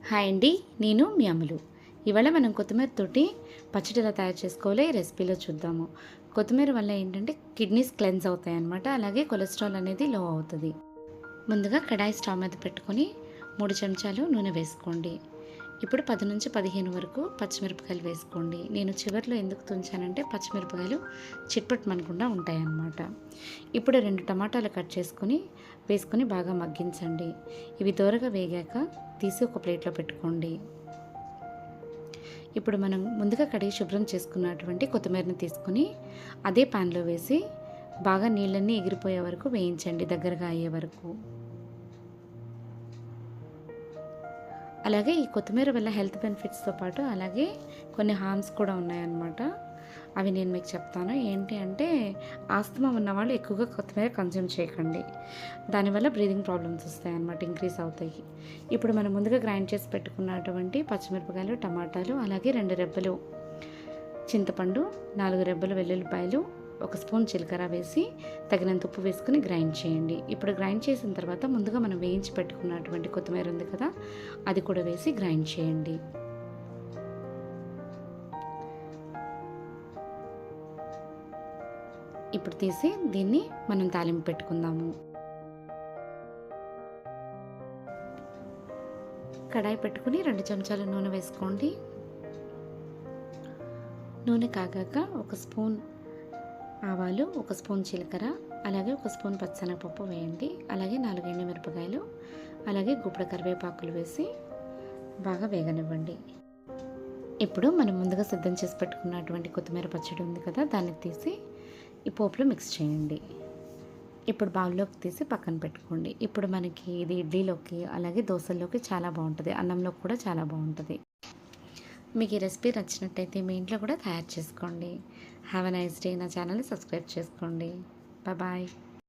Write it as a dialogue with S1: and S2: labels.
S1: Hi అండి, నేను మీ అమ్ములు. ఇవాళ మనం కొత్తిమీర తోటి పచ్చడి ఎలా తయారు చేసుకోవాలో ఈ రెసిపీలో చూద్దాము. కొత్తిమీర వల్ల ఏంటంటే కిడ్నీస్ క్లెన్స్ అవుతాయి అన్నమాట. అలాగే కొలెస్ట్రాల్ అనేది లో అవుతుంది. ముందుగా కడాయి స్టవ్ మీద పెట్టుకొని 3 చెంచాలు నూనె వేసుకోండి. ఇప్పుడు 10 నుంచి 15 వరకు పచ్చిమిరపకాయలు వేసుకోండి. నేను చివరిలో ఎందుకు తుంచానంటే పచ్చిమిరపకాయలు చిట్పట్టమనకుండా ఉంటాయన్నమాట. ఇప్పుడు 2 టమాటాలు కట్ చేసుకొని వేసుకొని బాగా మగ్గించండి. ఇవి దోరగా వేగాక తీసి ఒక ప్లేట్లో పెట్టుకోండి. ఇప్పుడు మనం ముందుగా కడిగి శుభ్రం చేసుకున్నటువంటి కొత్తిమీరని తీసుకొని అదే ప్యాన్లో వేసి బాగా నీళ్ళన్నీ ఎగిరిపోయే వరకు వేయించండి, దగ్గరగా అయ్యే వరకు. అలాగే ఈ కొత్తిమీర వల్ల హెల్త్ బెనిఫిట్స్తో పాటు అలాగే కొన్ని హార్మ్స్ కూడా ఉన్నాయన్నమాట. అవి నేను మీకు చెప్తాను. ఏంటి అంటే ఆస్తమా ఉన్నవాళ్ళు ఎక్కువగా కొత్తిమీర కన్జ్యూమ్ చేయకండి. దానివల్ల బ్రీదింగ్ ప్రాబ్లమ్స్ వస్తాయన్నమాట, ఇంక్రీజ్ అవుతాయి. ఇప్పుడు మనం ముందుగా గ్రైండ్ చేసి పెట్టుకున్నటువంటి పచ్చిమిరపకాయలు, టమాటాలు, అలాగే 2 రెబ్బలు చింతపండు, 4 రెబ్బలు వెల్లుల్లిపాయలు, 1 స్పూన్ జీలకర్ర వేసి తగినంత ఉప్పు వేసుకుని గ్రైండ్ చేయండి. ఇప్పుడు గ్రైండ్ చేసిన తర్వాత ముందుగా మనం వేయించి పెట్టుకున్నటువంటి కొత్తిమీర ఉంది కదా, అది కూడా వేసి గ్రైండ్ చేయండి. ఇప్పుడు తీసి దీన్ని మనం తాలింపు పెట్టుకుందాము. కడాయి పెట్టుకుని 2 చెంచాల నూనె వేసుకోండి. నూనె కాగాక 1 స్పూన్ ఆవాలు, 1 స్పూన్ జీలకర్ర, అలాగే 1 స్పూన్ పచ్చెనగపప్పు వేయండి. అలాగే 4 ఎండుమిరపకాయలు, అలాగే గుప్పెడు కరివేపాకులు వేసి బాగా వేగనివ్వండి. ఇప్పుడు మనం ముందుగా సిద్ధం చేసి పెట్టుకున్నటువంటి కొత్తిమీర పచ్చడి ఉంది కదా, దాన్ని తీసి ఈ పోపులో మిక్స్ చేయండి. ఇప్పుడు బౌల్లోకి తీసి పక్కన పెట్టుకోండి. ఇప్పుడు మనకి ఇది ఇడ్లీలోకి అలాగే దోశల్లోకి చాలా బాగుంటుంది, అన్నంలో కూడా చాలా బాగుంటుంది. మీకు ఈ రెసిపీ నచ్చినట్టయితే మీ ఇంట్లో కూడా తయారు చేసుకోండి. Have a nice day. నా ఛానల్ని సబ్స్క్రైబ్ చేసుకోండి. బాయ్.